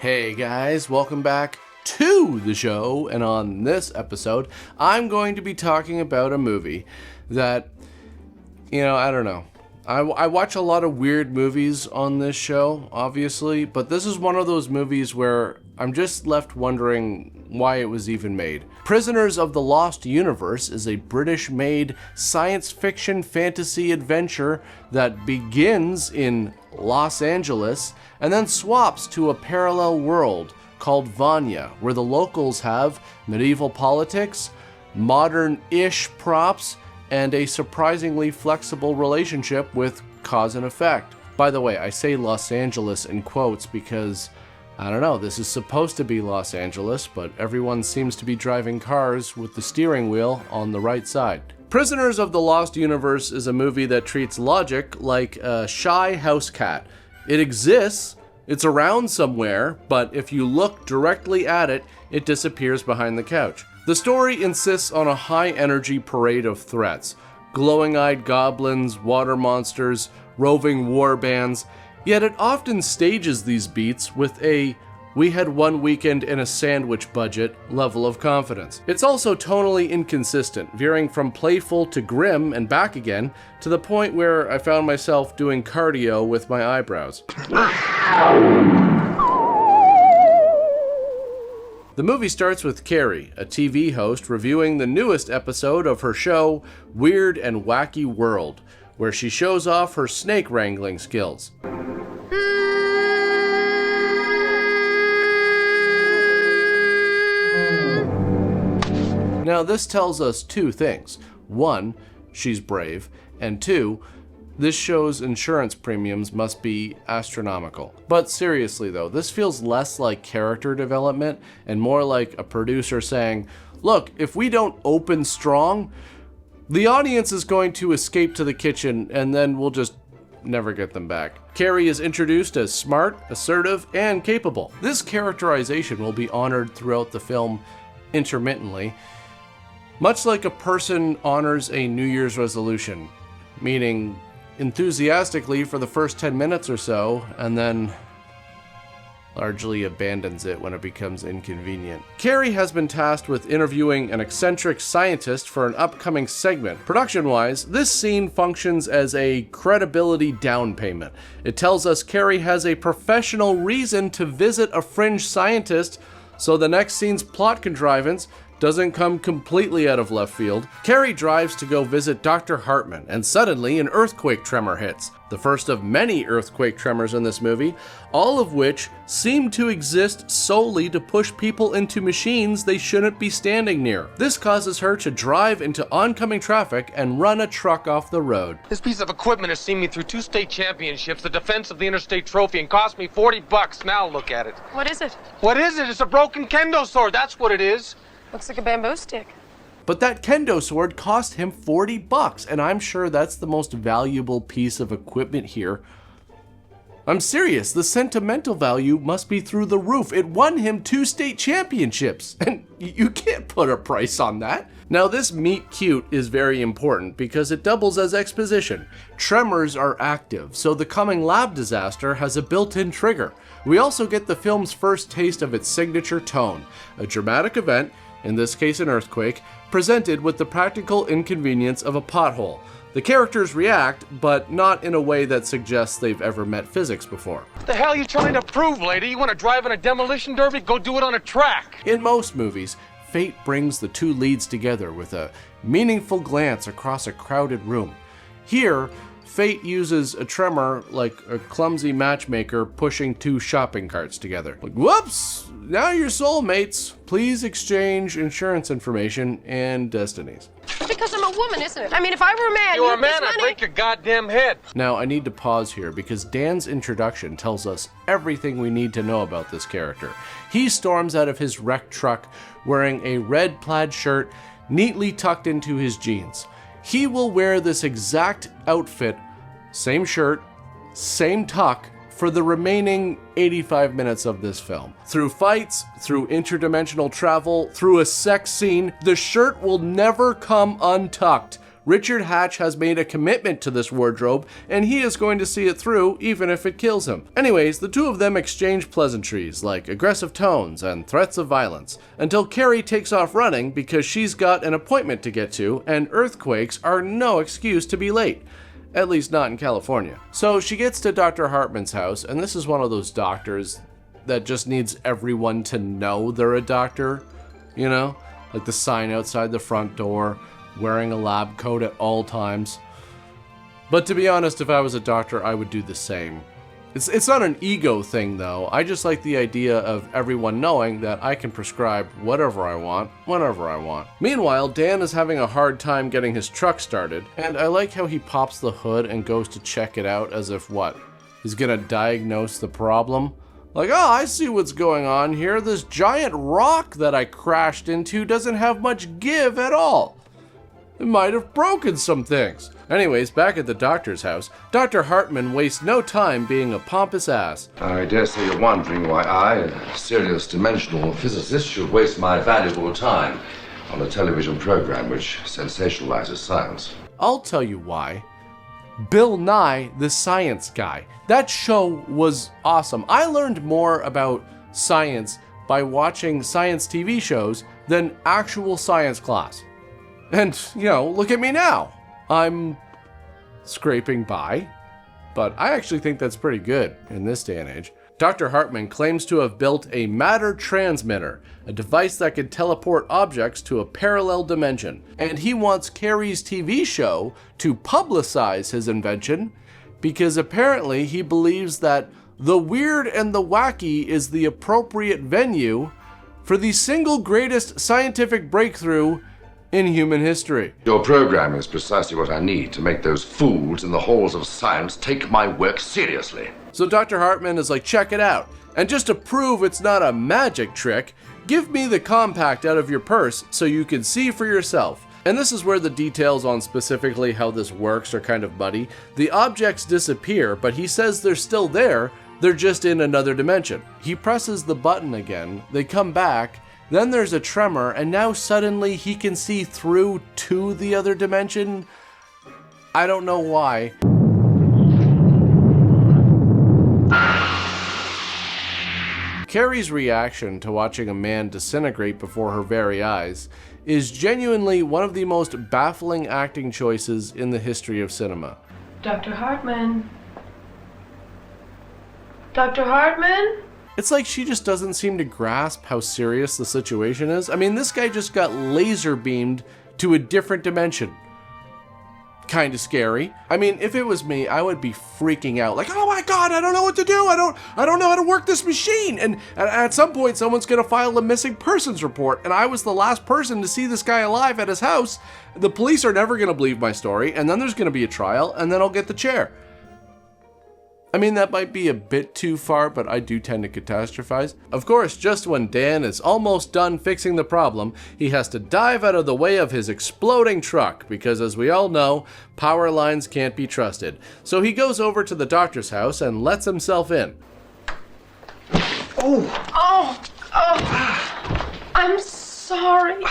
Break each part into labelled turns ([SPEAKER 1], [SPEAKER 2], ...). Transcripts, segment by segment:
[SPEAKER 1] Hey guys, welcome back to the show, and on this episode, I'm going to be talking about a movie that, I don't know. I watch a lot of weird movies on this show, obviously, but this is one of those movies where I'm just left wondering why it was even made. Prisoners of the Lost Universe is a British-made science fiction fantasy adventure that begins in Los Angeles and then swaps to a parallel world called Vonya, where the locals have medieval politics, modern-ish props, and a surprisingly flexible relationship with cause and effect. By the way, I say Los Angeles in quotes because, I don't know, this is supposed to be Los Angeles, but everyone seems to be driving cars with the steering wheel on the right side. Prisoners of the Lost Universe is a movie that treats logic like a shy house cat. It exists, it's around somewhere, but if you look directly at it, it disappears behind the couch. The story insists on a high-energy parade of threats. Glowing-eyed goblins, water monsters, roving war bands, yet it often stages these beats with a "we had one weekend in a sandwich budget" level of confidence. It's also tonally inconsistent, veering from playful to grim and back again, to the point where I found myself doing cardio with my eyebrows. The movie starts with Carrie, a TV host, reviewing the newest episode of her show, Weird and Wacky World, where she shows off her snake wrangling skills. Now, this tells us two things. One, she's brave, and two, this show's insurance premiums must be astronomical. But seriously though, this feels less like character development and more like a producer saying, look, if we don't open strong, the audience is going to escape to the kitchen and then we'll just never get them back. Carrie is introduced as smart, assertive, and capable. This characterization will be honored throughout the film intermittently, much like a person honors a New Year's resolution, meaning enthusiastically for the first 10 minutes or so, and then largely abandons it when it becomes inconvenient. Carrie has been tasked with interviewing an eccentric scientist for an upcoming segment. Production-wise, this scene functions as a credibility down payment. It tells us Carrie has a professional reason to visit a fringe scientist, so the next scene's plot contrivance doesn't come completely out of left field. Carrie drives to go visit Dr. Hartmann, and suddenly an earthquake tremor hits. The first of many earthquake tremors in this movie, all of which seem to exist solely to push people into machines they shouldn't be standing near. This causes her to drive into oncoming traffic and run a truck off the road.
[SPEAKER 2] This piece of equipment has seen me through 2 state championships, the defense of the interstate trophy, and cost me $40. Now look at it.
[SPEAKER 3] What is it?
[SPEAKER 2] What is it? It's a broken kendo sword. That's what it is.
[SPEAKER 3] Looks like a bamboo stick.
[SPEAKER 1] But that kendo sword cost him $40, and I'm sure that's the most valuable piece of equipment here. I'm serious, the sentimental value must be through the roof. It won him 2 state championships, and you can't put a price on that. Now, this meet cute is very important because it doubles as exposition. Tremors are active, so the coming lab disaster has a built-in trigger. We also get the film's first taste of its signature tone, a dramatic event, in this case an earthquake, presented with the practical inconvenience of a pothole. The characters react, but not in a way that suggests they've ever met physics before.
[SPEAKER 2] What the hell are you trying to prove, lady? You want to drive in a demolition derby? Go do it on a track.
[SPEAKER 1] In most movies, fate brings the two leads together with a meaningful glance across a crowded room. Here, fate uses a tremor like a clumsy matchmaker pushing 2 shopping carts together. Like, whoops! Now you're soulmates. Please exchange insurance information and destinies.
[SPEAKER 3] Because I'm a woman, isn't it? I mean, if I were a man,
[SPEAKER 2] You were a
[SPEAKER 3] you'd have
[SPEAKER 2] man,
[SPEAKER 3] this
[SPEAKER 2] I'd
[SPEAKER 3] money.
[SPEAKER 2] break your goddamn head.
[SPEAKER 1] Now, I need to pause here because Dan's introduction tells us everything we need to know about this character. He storms out of his wrecked truck wearing a red plaid shirt neatly tucked into his jeans. He will wear this exact outfit, same shirt, same tuck, for the remaining 85 minutes of this film. Through fights, through interdimensional travel, through a sex scene, the shirt will never come untucked, Richard Hatch has made a commitment to this wardrobe, and he is going to see it through, even if it kills him. Anyways, the two of them exchange pleasantries, like aggressive tones and threats of violence, until Carrie takes off running because she's got an appointment to get to, and earthquakes are no excuse to be late. At least not in California. So she gets to Dr. Hartmann's house, and this is one of those doctors that just needs everyone to know they're a doctor, you know? Like the sign outside the front door, wearing a lab coat at all times. But to be honest, if I was a doctor, I would do the same. It's not an ego thing though. I just like the idea of everyone knowing that I can prescribe whatever I want, whenever I want. Meanwhile, Dan is having a hard time getting his truck started, and I like how he pops the hood and goes to check it out as if what? He's gonna diagnose the problem? Like, oh, I see what's going on here. This giant rock that I crashed into doesn't have much give at all. It might have broken some things. Anyways, back at the doctor's house, Dr. Hartmann wastes no time being a pompous ass.
[SPEAKER 4] I dare say you're wondering why I, a serious dimensional physicist, should waste my valuable time on a television program which sensationalizes science.
[SPEAKER 1] I'll tell you why. Bill Nye, the science guy. That show was awesome. I learned more about science by watching science TV shows than actual science class. And, you know, look at me now. I'm scraping by, but I actually think that's pretty good in this day and age. Dr. Hartmann claims to have built a matter transmitter, a device that can teleport objects to a parallel dimension. And he wants Carrie's TV show to publicize his invention because apparently he believes that the weird and the wacky is the appropriate venue for the single greatest scientific breakthrough in human history.
[SPEAKER 4] Your program is precisely what I need to make those fools in the halls of science take my work seriously.
[SPEAKER 1] So Dr. Hartmann is like, check it out. And just to prove it's not a magic trick, give me the compact out of your purse so you can see for yourself. And this is where the details on specifically how this works are kind of muddy. The objects disappear, but he says they're still there, they're just in another dimension. He presses the button again, they come back, then there's a tremor, and now suddenly he can see through to the other dimension. I don't know why. Carrie's reaction to watching a man disintegrate before her very eyes is genuinely one of the most baffling acting choices in the history of cinema.
[SPEAKER 5] Dr. Hartmann? Dr. Hartmann?
[SPEAKER 1] It's like she just doesn't seem to grasp how serious the situation is. I mean, this guy just got laser beamed to a different dimension. Kind of scary. I mean, if it was me, I would be freaking out. Like, oh my God, I don't know what to do. I don't know how to work this machine. And at some point, someone's gonna file a missing persons report. And I was the last person to see this guy alive at his house. The police are never gonna believe my story. And then there's gonna be a trial, and then I'll get the chair. I mean, that might be a bit too far, but I do tend to catastrophize. Of course, just when Dan is almost done fixing the problem, he has to dive out of the way of his exploding truck, because as we all know, power lines can't be trusted. So he goes over to the doctor's house and lets himself in.
[SPEAKER 3] Oh, I'm sorry.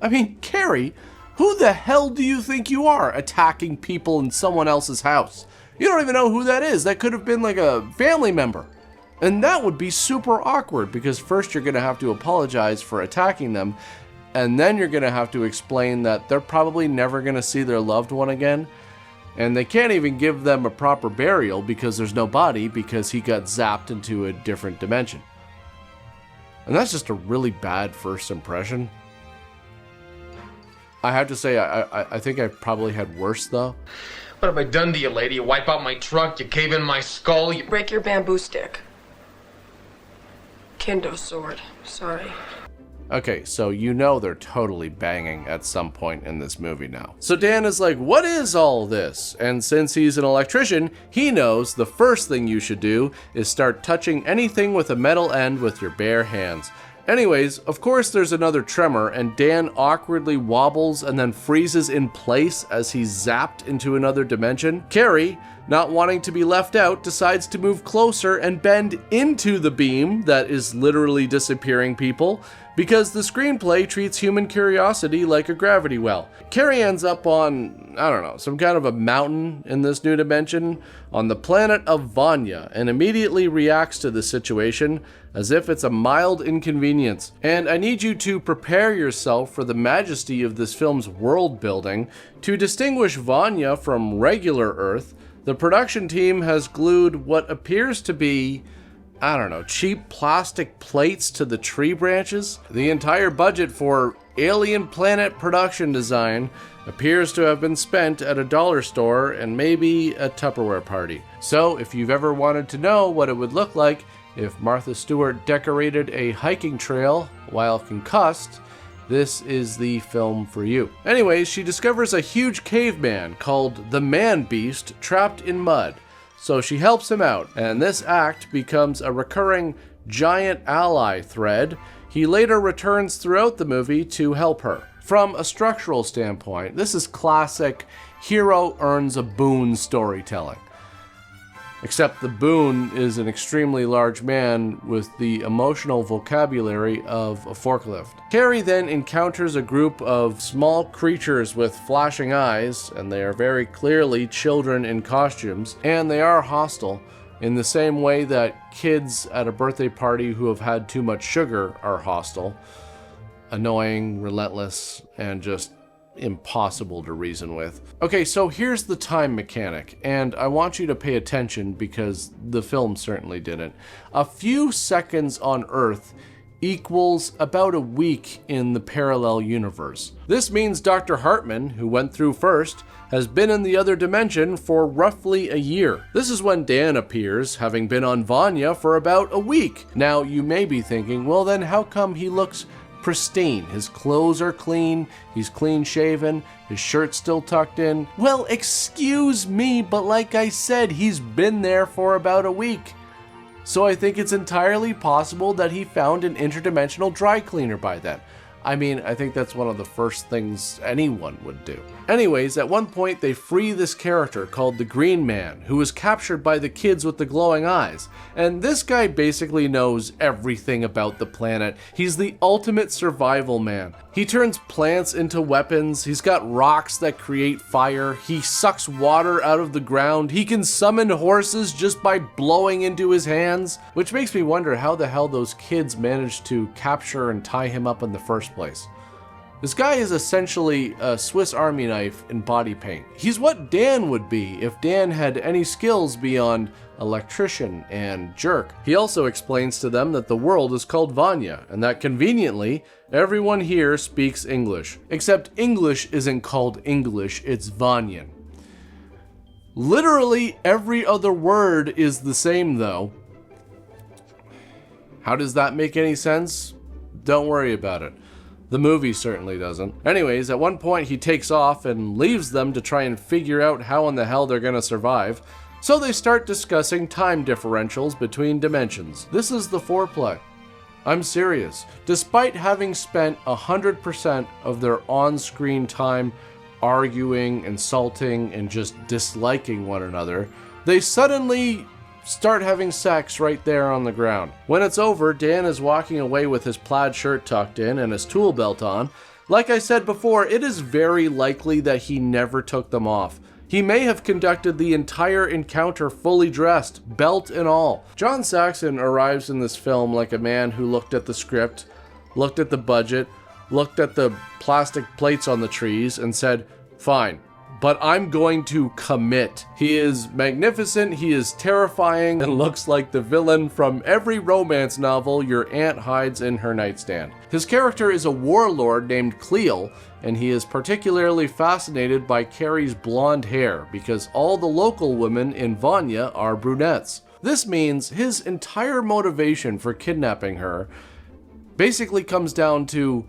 [SPEAKER 1] I mean, Carrie, who the hell do you think you are, attacking people in someone else's house? You don't even know who that is. That could have been like a family member. And that would be super awkward because first you're going to have to apologize for attacking them, and then you're going to have to explain that they're probably never going to see their loved one again, and they can't even give them a proper burial because there's no body because he got zapped into a different dimension. And that's just a really bad first impression. I have to say, I think I probably had worse though.
[SPEAKER 2] What have I done to you, lady? You wipe out my truck, you cave in my skull, you...
[SPEAKER 3] Break your bamboo stick. Kendo sword. Sorry.
[SPEAKER 1] Okay, so you know they're totally banging at some point in this movie now. So Dan is like, what is all this? And since he's an electrician, he knows the first thing you should do is start touching anything with a metal end with your bare hands. Anyways, of course there's another tremor, and Dan awkwardly wobbles and then freezes in place as he's zapped into another dimension. Carrie, not wanting to be left out, decides to move closer and bend into the beam that is literally disappearing people, because the screenplay treats human curiosity like a gravity well. Carrie ends up on, I don't know, some kind of a mountain in this new dimension on the planet of Vonya, and immediately reacts to the situation as if it's a mild inconvenience. And I need you to prepare yourself for the majesty of this film's world building. To distinguish Vonya from regular Earth, the production team has glued what appears to be, I don't know, cheap plastic plates to the tree branches. The entire budget for alien planet production design appears to have been spent at a dollar store and maybe a Tupperware party. So if you've ever wanted to know what it would look like if Martha Stewart decorated a hiking trail while concussed, this is the film for you. Anyways, she discovers a huge caveman called the Manbeast trapped in mud. So she helps him out, and this act becomes a recurring giant ally thread. He later returns throughout the movie to help her. From a structural standpoint, this is classic hero earns a boon storytelling. Except the boon is an extremely large man with the emotional vocabulary of a forklift. Carrie then encounters a group of small creatures with flashing eyes, and they are very clearly children in costumes, and they are hostile in the same way that kids at a birthday party who have had too much sugar are hostile, annoying, relentless, and just impossible to reason with. Okay, so here's the time mechanic, and I want you to pay attention because the film certainly didn't. A few seconds on Earth equals about a week in the parallel universe. This means Dr. Hartmann, who went through first, has been in the other dimension for roughly a year. This is when Dan appears, having been on Vonya for about a week. Now, you may be thinking, well then how come he looks pristine? His clothes are clean, he's clean shaven, his shirt's still tucked in. Well, excuse me, but like I said, he's been there for about a week. So I think it's entirely possible that he found an interdimensional dry cleaner by then. I mean, I think that's one of the first things anyone would do. Anyways, at one point they free this character called the Greenman, who was captured by the kids with the glowing eyes. And this guy basically knows everything about the planet. He's the ultimate survival man. He turns plants into weapons, he's got rocks that create fire, he sucks water out of the ground, he can summon horses just by blowing into his hands, which makes me wonder how the hell those kids managed to capture and tie him up in the first place. This guy is essentially a Swiss Army knife in body paint. He's what Dan would be if Dan had any skills beyond electrician and jerk. He also explains to them that the world is called Vonya, and that conveniently, everyone here speaks English. Except English isn't called English, it's Vonyan. Literally every other word is the same though. How does that make any sense? Don't worry about it. The movie certainly doesn't. Anyways, at one point he takes off and leaves them to try and figure out how in the hell they're gonna survive. So they start discussing time differentials between dimensions. This is the foreplay. I'm serious. Despite having spent 100% of their on-screen time arguing, insulting, and just disliking one another, they suddenly start having sex right there on the ground. When it's over, Dan is walking away with his plaid shirt tucked in and his tool belt on. Like I said before, it is very likely that he never took them off. He may have conducted the entire encounter fully dressed, belt and all. John Saxon arrives in this film like a man who looked at the script, looked at the budget, looked at the plastic plates on the trees, and said, "Fine, but I'm going to commit." He is magnificent, he is terrifying, and looks like the villain from every romance novel your aunt hides in her nightstand. His character is a warlord named Cleel, and he is particularly fascinated by Carrie's blonde hair because all the local women in Vonya are brunettes. This means his entire motivation for kidnapping her basically comes down to,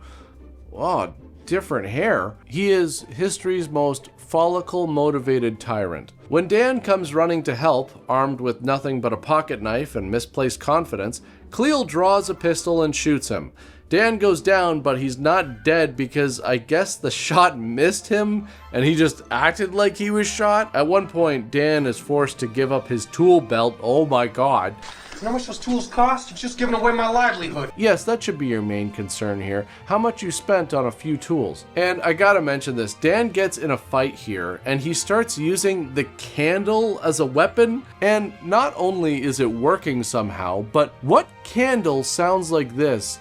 [SPEAKER 1] oh, different hair. He is history's most follicle-motivated tyrant. When Dan comes running to help, armed with nothing but a pocket knife and misplaced confidence, Cleel draws a pistol and shoots him. Dan goes down, but he's not dead because I guess the shot missed him and he just acted like he was shot. At one point, Dan is forced to give up his tool belt. Oh my god.
[SPEAKER 2] You know how much those tools cost? You're just giving away my livelihood.
[SPEAKER 1] Yes, that should be your main concern here. How much you spent on a few tools. And I gotta mention this. Dan gets in a fight here and he starts using the candle as a weapon. And not only is it working somehow, but what candle sounds like this?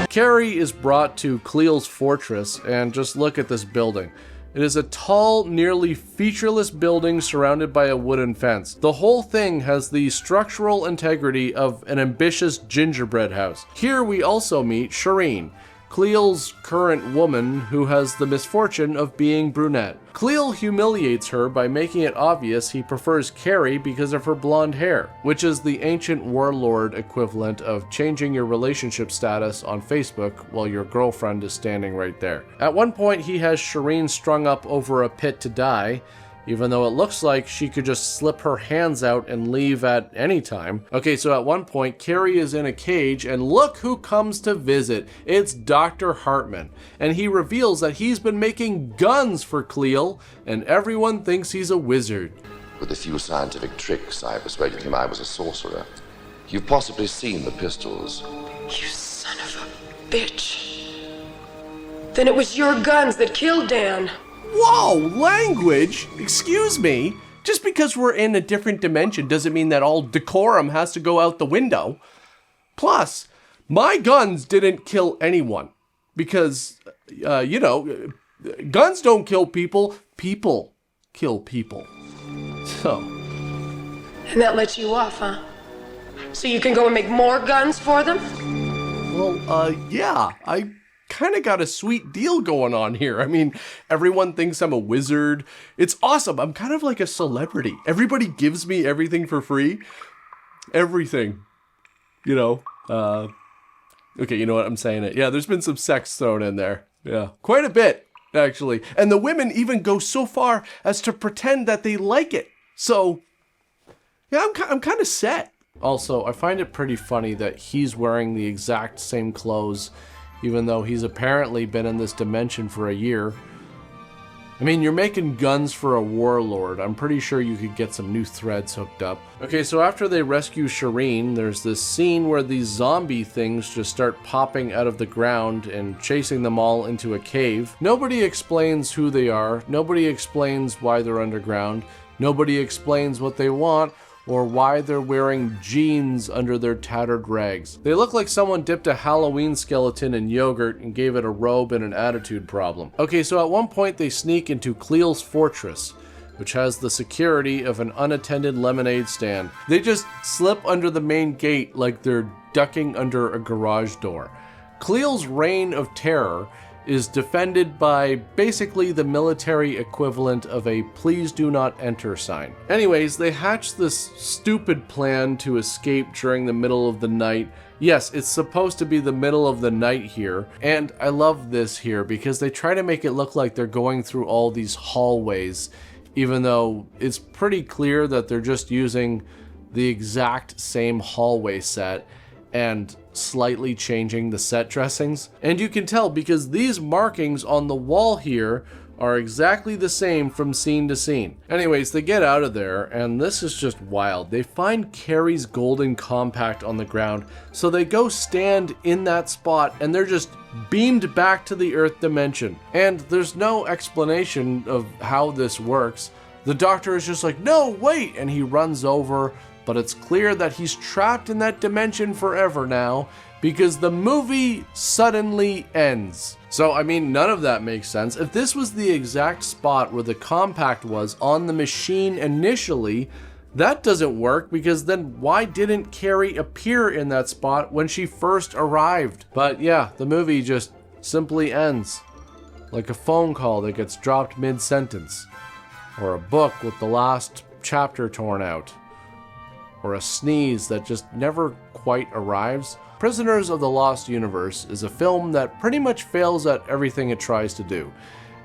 [SPEAKER 1] Carrie is brought to Cleel's fortress, and just look at this building. It is a tall, nearly featureless building surrounded by a wooden fence. The whole thing has the structural integrity of an ambitious gingerbread house. Here we also meet Shireen, Cleel's current woman who has the misfortune of being brunette. Cleel humiliates her by making it obvious he prefers Carrie because of her blonde hair, which is the ancient warlord equivalent of changing your relationship status on Facebook while your girlfriend is standing right there. At one point, he has Shireen strung up over a pit to die, even though it looks like she could just slip her hands out and leave at any time. Okay, so at one point, Carrie is in a cage, and look who comes to visit. It's Dr. Hartmann, and he reveals that he's been making guns for Cleel, and everyone thinks he's a wizard.
[SPEAKER 4] With a few scientific tricks, I persuaded him I was a sorcerer. You've possibly seen the pistols.
[SPEAKER 3] You son of a bitch. Then it was your guns that killed Dan.
[SPEAKER 1] Whoa, language? Excuse me? Just because we're in a different dimension doesn't mean that all decorum has to go out the window. Plus, my guns didn't kill anyone. Because, guns don't kill people. People kill people. So.
[SPEAKER 3] And that lets you off, huh? So you can go and make more guns for them?
[SPEAKER 1] Well, yeah, I kind of got a sweet deal going on here. I mean, everyone thinks I'm a wizard. It's awesome. I'm kind of like a celebrity. Everybody gives me everything for free. Everything. Okay, you know what? I'm saying it. Yeah, there's been some sex thrown in there. Yeah, quite a bit, actually. And the women even go so far as to pretend that they like it. So, yeah, I'm kind of set. Also, I find it pretty funny that he's wearing the exact same clothes even though he's apparently been in this dimension for a year. I mean, you're making guns for a warlord. I'm pretty sure you could get some new threads hooked up. Okay, so after they rescue Shireen, there's this scene where these zombie things just start popping out of the ground and chasing them all into a cave. Nobody explains who they are. Nobody explains why they're underground. Nobody explains what they want or why they're wearing jeans under their tattered rags. They look like someone dipped a Halloween skeleton in yogurt and gave it a robe and an attitude problem. Okay, so at one point they sneak into Cleel's fortress, which has the security of an unattended lemonade stand. They just slip under the main gate like they're ducking under a garage door. Cleel's reign of terror is defended by basically the military equivalent of a please do not enter sign. Anyways, they hatch this stupid plan to escape during the middle of the night. Yes, it's supposed to be the middle of the night here, and I love this here because they try to make it look like they're going through all these hallways, even though it's pretty clear that they're just using the exact same hallway set and slightly changing the set dressings. And you can tell because these markings on the wall here are exactly the same from scene to scene. Anyways, they get out of there, and this is just wild. They find Carrie's golden compact on the ground, so they go stand in that spot, and they're just beamed back to the Earth dimension. And there's no explanation of how this works. The doctor is just like, no, wait, and he runs over, but it's clear that he's trapped in that dimension forever now because the movie suddenly ends. So, I mean, none of that makes sense. If this was the exact spot where the compact was on the machine initially, that doesn't work because then why didn't Carrie appear in that spot when she first arrived? But yeah, the movie just simply ends. Like a phone call that gets dropped mid-sentence. Or a book with the last chapter torn out. or a sneeze that just never quite arrives. Prisoners of the Lost Universe is a film that pretty much fails at everything it tries to do,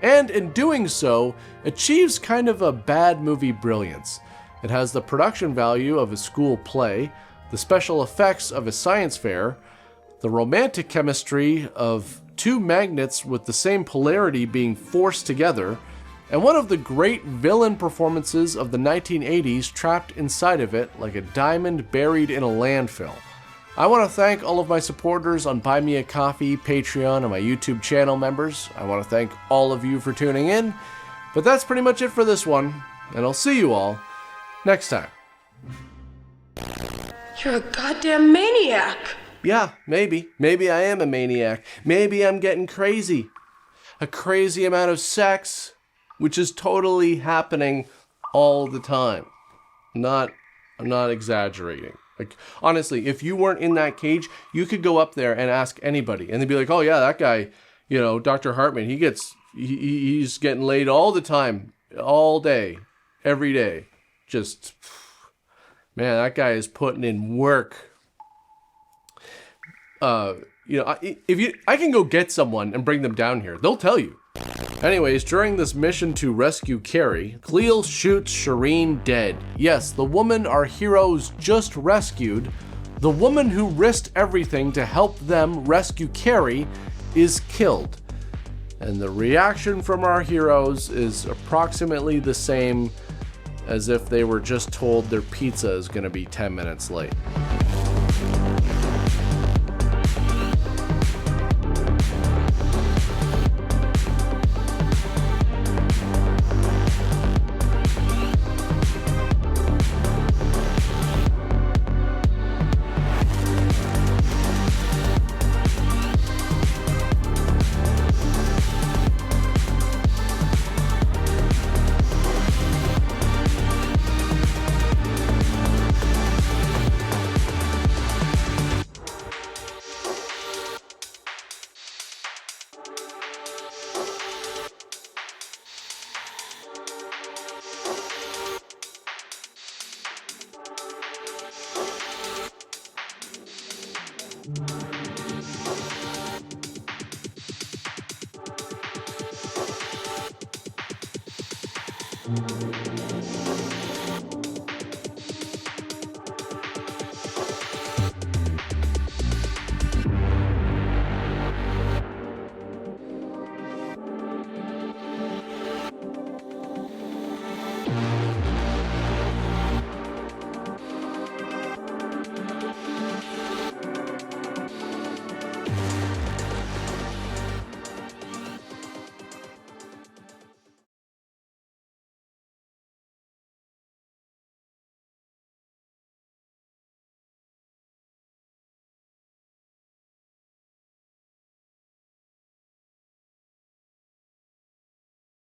[SPEAKER 1] and in doing so, achieves kind of a bad movie brilliance. It has the production value of a school play, the special effects of a science fair, the romantic chemistry of two magnets with the same polarity being forced together, and one of the great villain performances of the 1980s trapped inside of it like a diamond buried in a landfill. I want to thank all of my supporters on Buy Me a Coffee, Patreon, and my YouTube channel members. I want to thank all of you for tuning in, but that's pretty much it for this one, and I'll see you all next time.
[SPEAKER 3] You're a goddamn maniac.
[SPEAKER 1] Yeah, maybe. Maybe I am a maniac. Maybe I'm getting crazy. A crazy amount of sex, which is totally happening all the time. I'm not exaggerating. Like, honestly, if you weren't in that cage, you could go up there and ask anybody, and they'd be like, oh yeah, that guy, you know, Dr. Hartmann, he's getting laid all the time, all day, every day. Just, man, that guy is putting in work. You know, I can go get someone and bring them down here. They'll tell you. Anyways, during this mission to rescue Carrie, Cleel shoots Shireen dead. Yes, the woman our heroes just rescued, the woman who risked everything to help them rescue Carrie, is killed. And the reaction from our heroes is approximately the same as if they were just told their pizza is going to be 10 minutes late.